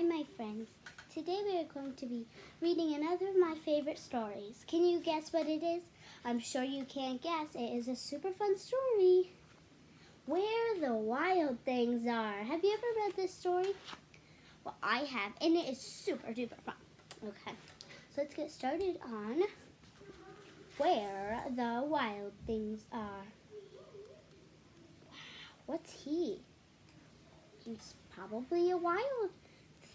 Hi, my friends. Today we are going to be reading another of my favorite stories. Can you guess what it is? I'm sure you can't guess. It is a super fun story. Where the Wild Things Are. Have you ever read this story? Well, I have, and it is super duper fun. Okay, so let's get started on Where the Wild Things Are. What's he? He's probably a wild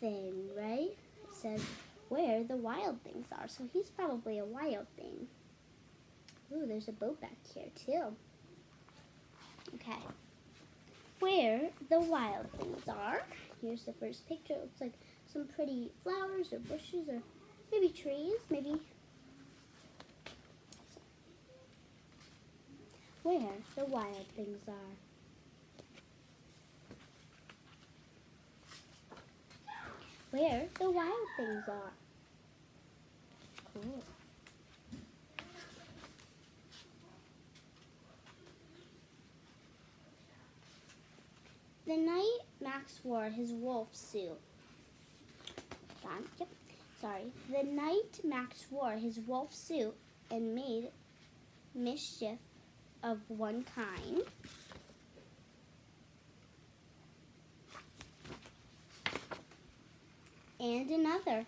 thing, right? It says where the wild things are, so he's probably a wild thing. Ooh, there's a boat back here too. Okay. Where the wild things are. Here's the first picture. It looks like some pretty flowers or bushes or maybe trees, maybe. Where the wild things are. Where the wild things are. Cool. The night Max wore his wolf suit. The night Max wore his wolf suit and made mischief of one kind. And another.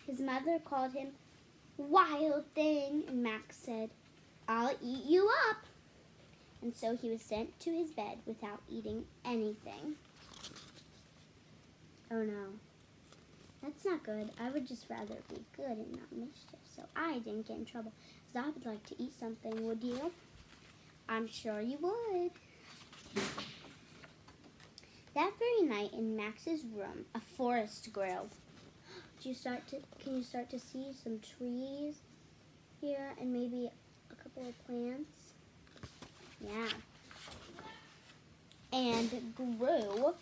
His mother called him Wild Thing, and Max said, "I'll eat you up." And so he was sent to his bed without eating anything. Oh no, that's not good. I would just rather be good and not mischief, so I didn't get in trouble. Because I would like to eat something, would you? I'm sure you would. That very night in Max's room, a forest grew. Can you start to see some trees here and maybe a couple of plants? Yeah. And grew.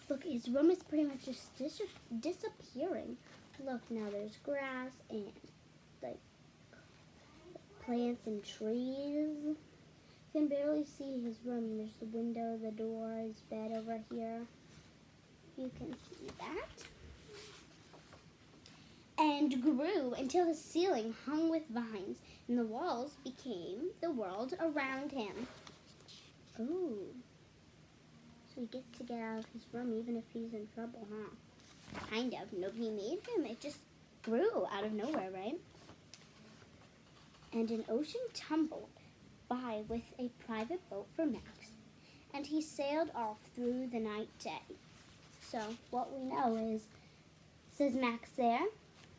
Look, his room is pretty much just disappearing. Look, now there's grass and like plants and trees. You can barely see his room. There's the window, the door, his bed over here. You can see that. And grew until his ceiling hung with vines, and the walls became the world around him. Ooh. So he gets to get out of his room even if he's in trouble, huh? Kind of. Nobody made him. It just grew out of nowhere, right? And an ocean tumbled by with a private boat for Max, and he sailed off through the night day. So what we know is, says Max there.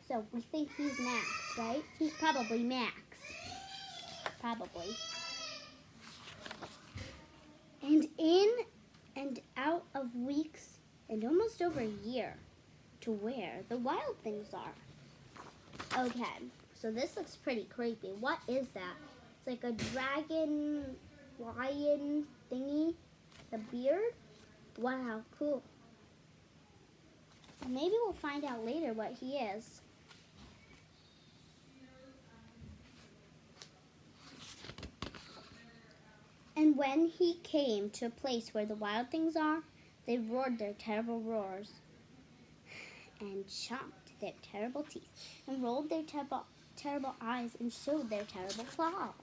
So we think he's Max, right? He's probably Max. Probably. And in and out of weeks and almost over a year to where the wild things are. Okay, so this looks pretty creepy. What is that? It's like a dragon, lion thingy. The beard? Wow, cool. Maybe we'll find out later what he is. And when he came to a place where the wild things are, they roared their terrible roars and chomped their terrible teeth and rolled their terrible eyes and showed their terrible claws.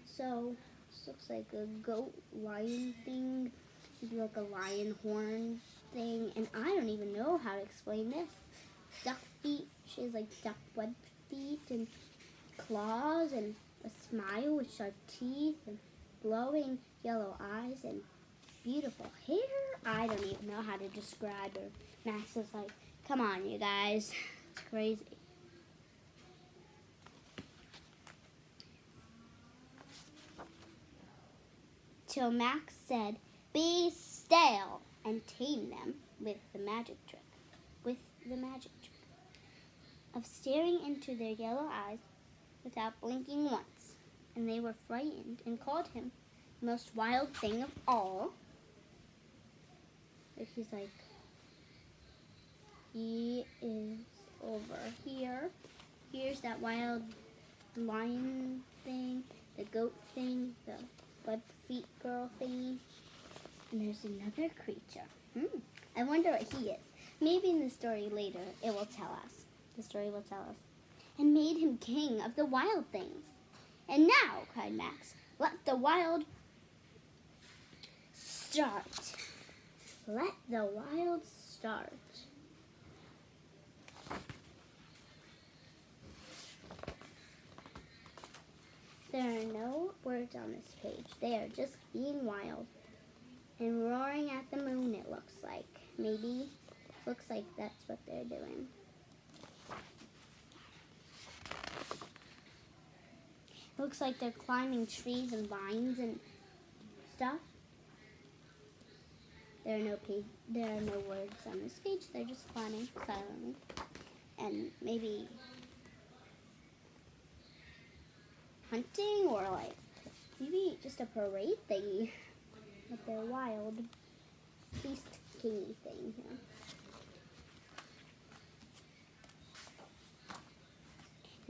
So this looks like a goat lion thing, maybe like a lion horn thing, and I don't even know how to explain this. Duck feet. She has like duck web feet and claws and a smile with sharp teeth and glowing yellow eyes and beautiful hair. I don't even know how to describe her. Max is like, come on, you guys. It's crazy. Till Max said, "Be still," and tame them with the magic trick. Of staring into their yellow eyes without blinking once, and they were frightened and called him the most wild thing of all. But he's like, he is over here. Here's that wild lion thing. the goat thing, the web feet girl thingy. And there's another creature. I wonder what he is. Maybe in the story later it will tell us. The story will tell us. And made him king of the wild things. And now, cried Max, let the wild start. Let the wild start. There are no words on this page. They are just being wild and roaring at the moon, it looks like. Maybe. Looks like that's what they're doing. Looks like they're climbing trees and vines and stuff. There are no words on this page. They're just climbing silently. And maybe hunting or like maybe just a parade thingy with their wild beast kingy thing here.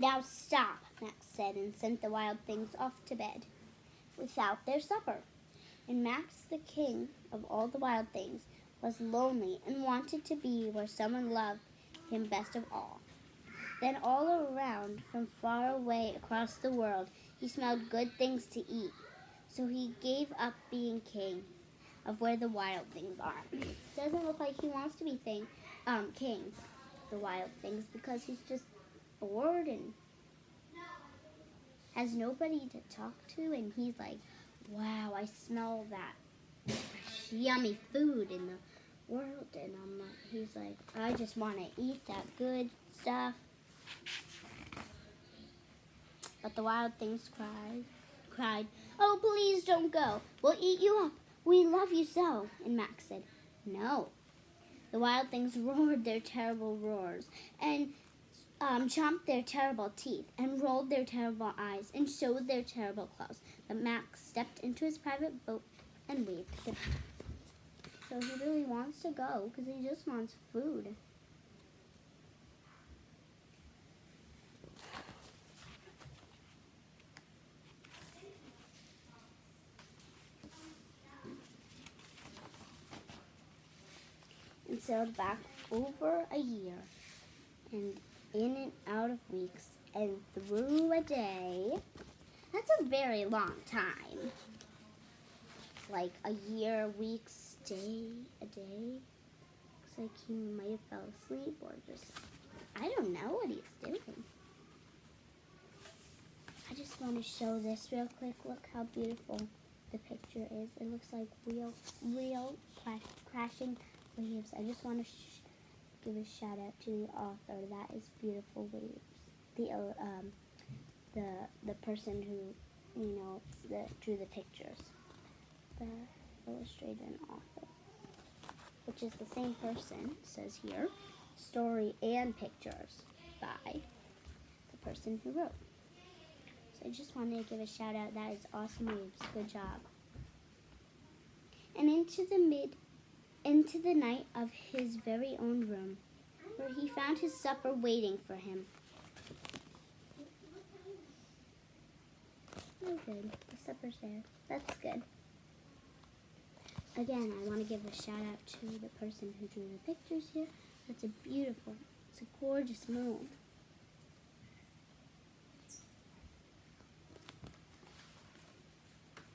Now stop, Max said, and sent the wild things off to bed without their supper. And Max, the king of all the wild things, was lonely and wanted to be where someone loved him best of all. Then all around, from far away across the world, he smelled good things to eat. So he gave up being king of where the wild things are. Doesn't look like he wants to be king of the wild things because he's just bored and has nobody to talk to, and he's like, wow, I smell that yummy food in the world, and he's like, I just want to eat that good stuff. But the wild things cried, oh, please don't go. We'll eat you up. We love you so. And Max said, no. The wild things roared their terrible roars and chomped their terrible teeth and rolled their terrible eyes and showed their terrible claws. But Max stepped into his private boat and waved goodbye. So he really wants to go because he just wants food. And sailed back over a year and in and out of weeks and through a day. That's a very long time. Like a year, weeks, a day. Looks like he might have fell asleep or just, I don't know what he's doing. I just want to show this real quick. Look how beautiful the picture is. It looks like real crashing waves. I just want to give a shout out to the author. That is beautiful waves. The person who drew the pictures. The illustrator and author, which is the same person, says here, story and pictures by the person who wrote. So I just wanted to give a shout out. That is awesome waves. Good job. And into the night of his very own room, where he found his supper waiting for him. Oh, good. The supper's there. That's good. Again, I want to give a shout out to the person who drew the pictures here. It's a gorgeous moon.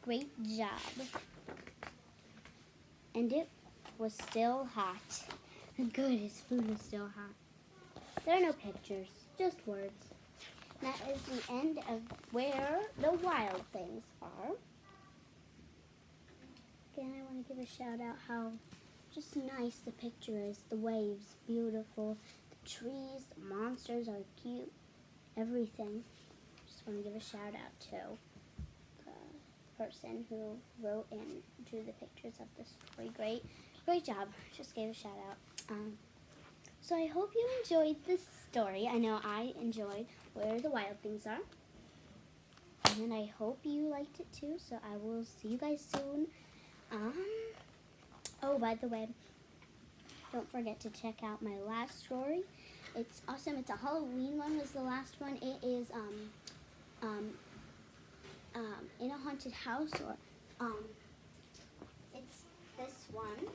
Great job. And it was still hot. Good, his food was still hot. There are no pictures, just words. That is the end of where the wild things are. Again, I want to give a shout out how just nice the picture is. The waves, beautiful. The trees, the monsters are cute. Everything. Just want to give a shout out to the person who wrote and drew the pictures of the story. Great job. Just gave a shout out. So I hope you enjoyed this story. I know I enjoyed where the wild things are. And I hope you liked it too. So I will see you guys soon. Oh, by the way, don't forget to check out my last story. It's awesome. It's a Halloween one. Was the last one. It is haunted house, or it's this one.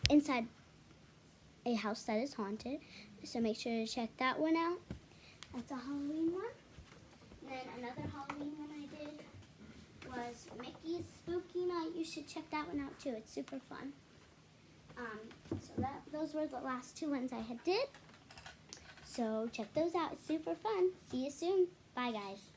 Inside a house that is haunted. So make sure to check that one out. That's a Halloween one. And then another Halloween one I did was Mickey's Spooky Night. You should check that one out too. It's super fun. So those were the last 2 ones I had did. So check those out. It's super fun. See you soon. Bye, guys.